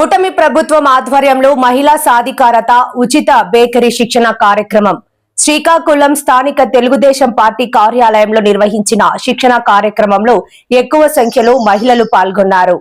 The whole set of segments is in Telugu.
కూటమి ప్రభుత్వం ఆధ్వర్యంలో మహిళా సాధికారత ఉచిత బేకరీ శిక్షణ కార్యక్రమం శ్రీకాకుళం స్థానిక తెలుగుదేశం పార్టీ కార్యాలయంలో నిర్వహించిన శిక్షణ కార్యక్రమంలో ఎక్కువ సంఖ్యలో మహిళలు పాల్గొన్నారు.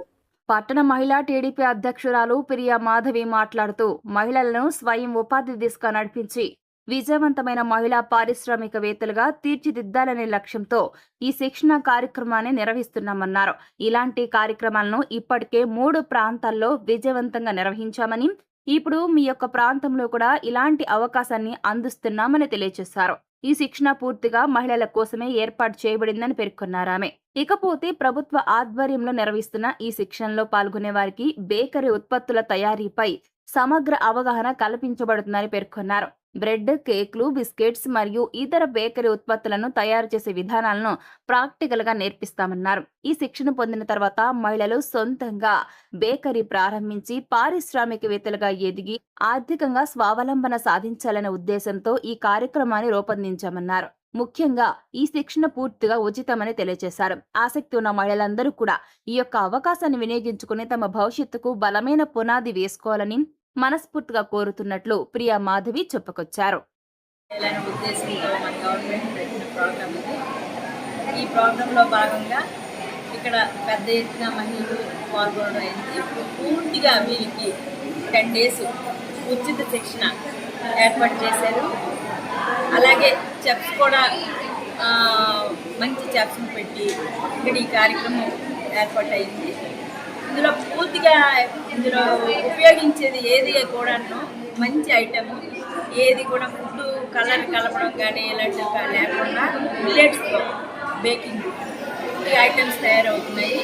పట్టణ మహిళా టీడీపీ అధ్యక్షురాలు ప్రియా మాధవి మాట్లాడుతూ మహిళలను స్వయం ఉపాధి దిశగా నడిపించి విజయవంతమైన మహిళా పారిశ్రామికవేత్తలుగా తీర్చిదిద్దాలనే లక్ష్యంతో ఈ శిక్షణ కార్యక్రమాన్ని నిర్వహిస్తున్నామన్నారు. ఇలాంటి కార్యక్రమాలను ఇప్పటికే 3 ప్రాంతాల్లో విజయవంతంగా నిర్వహించామని, ఇప్పుడు మీ యొక్క ప్రాంతంలో కూడా ఇలాంటి అవకాశాన్ని అందిస్తున్నామని తెలియజేశారు. ఈ శిక్షణ పూర్తిగా మహిళల కోసమే ఏర్పాటు చేయబడిందని పేర్కొన్నారు ఆమె. ఇకపోతే ప్రభుత్వ ఆధ్వర్యంలో నిర్వహిస్తున్న ఈ శిక్షణలో పాల్గొనే వారికి బేకరీ ఉత్పత్తుల తయారీపై సమగ్ర అవగాహన కల్పించబడుతుందని పేర్కొన్నారు. బ్రెడ్, కేక్లు, బిస్కెట్స్ మరియు ఇతర బేకరీ ఉత్పత్తులను తయారు చేసే విధానాలను ప్రాక్టికల్ గా నేర్పిస్తామన్నారు. ఈ శిక్షణ పొందిన తర్వాత మహిళలు సొంతంగా బేకరీ ప్రారంభించి పారిశ్రామికవేత్తలుగా ఎదిగి ఆర్థికంగా స్వావలంబన సాధించాలనే ఉద్దేశంతో ఈ కార్యక్రమాన్ని రూపొందించామన్నారు. ముఖ్యంగా ఈ శిక్షణ పూర్తిగా ఉచితమని తెలియజేశారు. ఆసక్తి ఉన్న మహిళలందరూ కూడా ఈ యొక్క అవకాశాన్ని వినియోగించుకుని తమ భవిష్యత్తుకు బలమైన పునాది వేసుకోవాలని మనస్ఫూర్తిగా కోరుతున్నట్లు ప్రియా మాధవి చెప్పుకొచ్చారు. ఈ ప్రోగ్రాంలో భాగంగా ఇక్కడ పెద్ద ఎత్తున మహిళలు పాల్గొనడం అయింది. పూర్తిగా వీరికి 10 days ఉచిత శిక్షణ ఏర్పాటు చేశారు. అలాగే చెఫ్స్ కూడా మంచి చెఫ్స్ని పెట్టి ఇక్కడ ఈ కార్యక్రమం ఏర్పాటు అయింది. ఇందులో పూర్తిగా ఉపయోగించేది ఏది కూడాను మంచి ఐటమ్, ఏది కూడా ఫుడ్ కలర్ కలపడం కానీ ఇలాంటివి లేకుండా మిల్లెట్స్తో బేకింగ్ ఈ ఐటమ్స్ తయారవుతున్నాయి.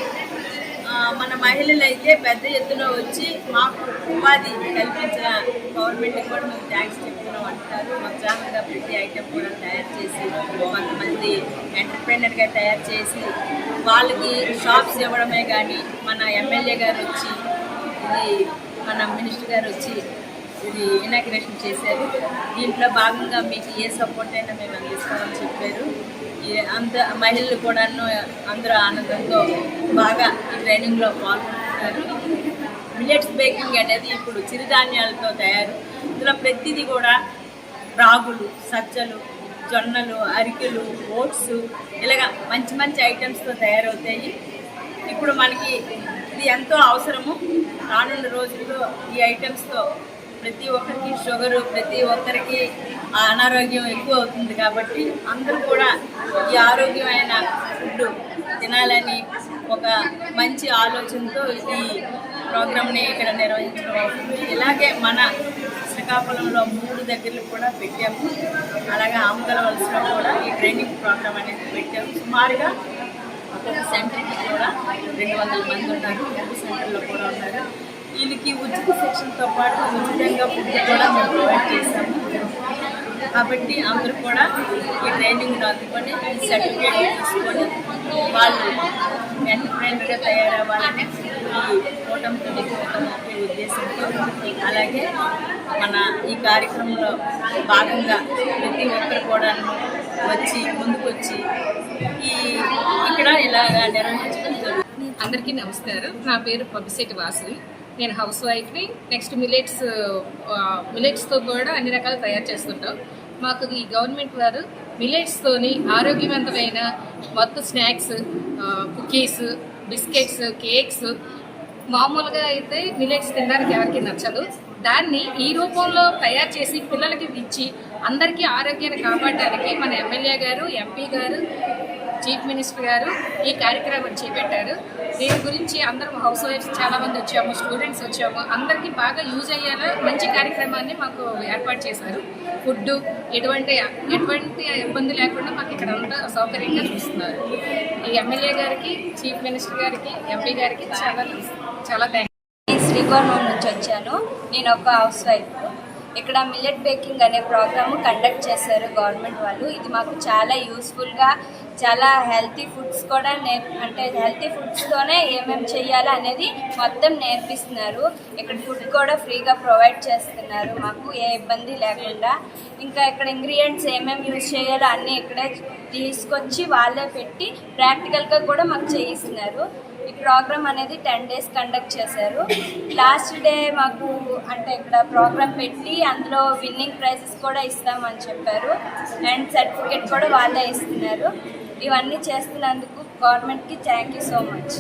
మన మహిళలు అయితే పెద్ద ఎత్తున వచ్చి మాకు ఉపాధి కల్పించిన గవర్నమెంట్కి కూడా మేము థ్యాంక్స్ చెప్తున్నాం అంటారు. ఉత్సాహంగా ప్రతి ఐటమ్ కూడా తయారు చేసి కొంతమంది ఎంటర్ప్రెనర్గా తయారు చేసి వాళ్ళకి షాప్స్ ఇవ్వడమే కానీ మన ఎమ్మెల్యే గారు వచ్చి మన మినిస్టర్ గారు వచ్చి ఇది ఇనాగ్రేషన్ చేశారు. దీంట్లో భాగంగా మీకు ఏ సపోర్ట్ అయినా మేము అందిస్తామని చెప్పారు. మహిళలు కూడాను అందరూ ఆనందంతో బాగా ఈ ట్రైనింగ్లో పాల్గొంటున్నారు. మిల్లెట్స్ బేకింగ్ అనేది ఇప్పుడు చిరుధాన్యాలతో తయారు. ఇందులో ప్రతిదీ కూడా రాగులు, సజ్జలు, జొన్నలు, అరికెలు, ఓట్స్ ఇలాగ మంచి మంచి ఐటమ్స్తో తయారవుతాయి. ఇప్పుడు మనకి ఇది ఎంతో అవసరము. రానున్న రోజుల్లో ఈ ఐటమ్స్తో ప్రతి ఒక్కరికి షుగరు, ప్రతి ఒక్కరికి అనారోగ్యం ఎక్కువ అవుతుంది. కాబట్టి అందరూ కూడా ఈ ఆరోగ్యమైన ఫుడ్ తినాలని ఒక మంచి ఆలోచనతో ఈ ప్రోగ్రామ్ని ఇక్కడ నిర్వహించడం అవుతుంది. ఇలాగే మన శ్రీకాకుళంలో 3 దగ్గరలు కూడా పెట్టాము. అలాగే ఆమదలవలసలో కూడా ఈ ట్రైనింగ్ ప్రోగ్రామ్ అనేది పెట్టాము. సుమారుగా ఒక్కొక్క సెంటర్కి కూడా 200 మంది ఉన్నారు. 3 సెంటర్లో కూడా ఉన్నారు. వీళ్ళకి ఉచిత శిక్షణతో పాటు ఉచితంగా ఫుడ్ కూడా మేము ప్రొవైడ్ చేశాము. కాబట్టి అందరూ కూడా ఈ ట్రైనింగ్ను అందుకొని ఈ సర్టిఫికేట్ తీసుకొని వాళ్ళు ఎంటర్ప్రెనర్గా తయారవ్వాలని ఈ కూటమి ముఖ్య ఉద్దేశంతో, అలాగే మన ఈ కార్యక్రమంలో భాగంగా ప్రతి ఒక్కరు కూడా వచ్చి ముందుకొచ్చి ఇక్కడ ఇలాగా నిర్వహించడం జరుగుతుంది. అందరికీ నమస్కారం. నా పేరు పబ్బిశెట్టి వాసవి. నేను హౌస్ వైఫ్ని. నెక్స్ట్ మిల్లెట్స్తో కూడా అన్ని రకాలు తయారు చేస్తుంటాం. మాకు ఈ గవర్నమెంట్ వారు మిల్లెట్స్తోని ఆరోగ్యవంతమైన మొత్తం స్నాక్స్, కుకీస్, బిస్కెట్స్, కేక్స్, మామూలుగా అయితే మిల్లెట్స్ తినడానికి ఎవరికి నచ్చదు. దాన్ని ఈ రూపంలో తయారు చేసి పిల్లలకి ఇచ్చి అందరికీ ఆరోగ్యాన్ని కాపాడడానికి మన ఎమ్మెల్యే గారు, ఎంపీ గారు, చీఫ్ మినిస్టర్ గారు ఈ కార్యక్రమం చేపట్టారు. దీని గురించి అందరం హౌస్ వైఫ్స్ చాలామంది వచ్చాము, స్టూడెంట్స్ వచ్చాము. అందరికీ బాగా యూజ్ అయ్యేలా మంచి కార్యక్రమాన్ని మాకు ఏర్పాటు చేశారు. ఫుడ్ ఎటువంటి ఇబ్బంది లేకుండా మాకు ఇక్కడ అంతా సౌకర్యంగా చూస్తున్నారు. ఈ ఎమ్మెల్యే గారికి, చీఫ్ మినిస్టర్ గారికి, ఎంపీ గారికి చాలా థ్యాంక్స్. శ్రీకాకుళం నుంచి వచ్చాను. నేను ఒక హౌస్ వైఫ్. ఇక్కడ మిల్లెట్ బేకింగ్ అనే ప్రోగ్రాము కండక్ట్ చేశారు గవర్నమెంట్ వాళ్ళు. ఇది మాకు చాలా యూస్ఫుల్గా చాలా హెల్తీ ఫుడ్స్ కూడా అంటే హెల్తీ ఫుడ్స్తోనే ఏమేమి చేయాలి అనేది మొత్తం నేర్పిస్తున్నారు. ఇక్కడ ఫుడ్ కూడా ఫ్రీగా ప్రొవైడ్ చేస్తున్నారు మాకు, ఏ ఇబ్బంది లేకుండా. ఇంకా ఇక్కడ ఇంగ్రీడియంట్స్ ఏమేమి యూజ్ చేయాలో అన్నీ ఇక్కడే తీసుకొచ్చి వాళ్ళే పెట్టి ప్రాక్టికల్గా కూడా మాకు చేయిస్తున్నారు. ఈ ప్రోగ్రామ్ అనేది 10 days కండక్ట్ చేశారు. లాస్ట్ డే మాకు అంటే ఇక్కడ ప్రోగ్రామ్ పెట్టి అందులో విన్నింగ్ ప్రైజెస్ కూడా ఇస్తామని చెప్పారు అండ్ సర్టిఫికేట్ కూడా వాళ్ళే ఇస్తున్నారు. ఇవన్నీ చేస్తున్నందుకు గవర్నమెంట్కి థ్యాంక్ యూ సో మచ్.